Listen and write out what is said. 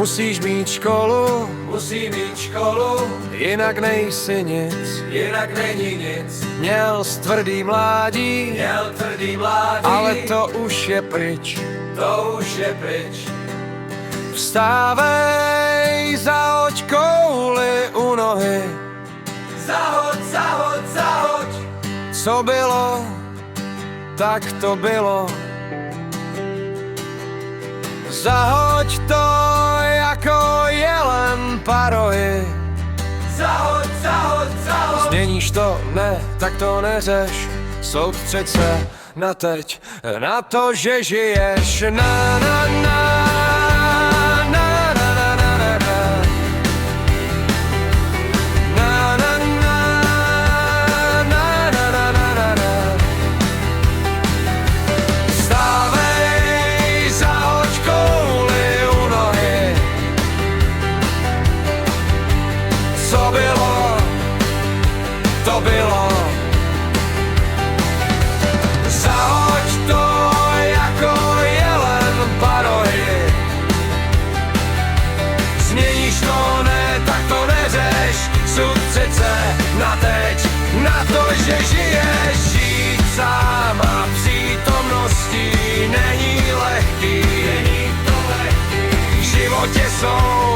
Musíš mít školu, Musí mít školu, jinak nejsi nic. jinak není nic. Měl tvrdý mládí, Měl tvrdý mládí, ale to už je pryč. to už je pryč. Vstávej, zahoď kouli u nohy. Zahoď, zahoď, zahoď. Co bylo, tak to bylo. Zahoď to jako jelen parohy. Zahoď, zahoď, zahoď. Změníš to? Ne, tak to neřeš. Soustřeď se na teď, na to, že žiješ. Na, na, na. Co bylo, to bylo. Zahoď to jako jelen parohy. Změníš to, ne, tak to neřeš. Soustřeď se na teď, na to, že žiješ. Žít sám a přítomností není lehký. V životě jsou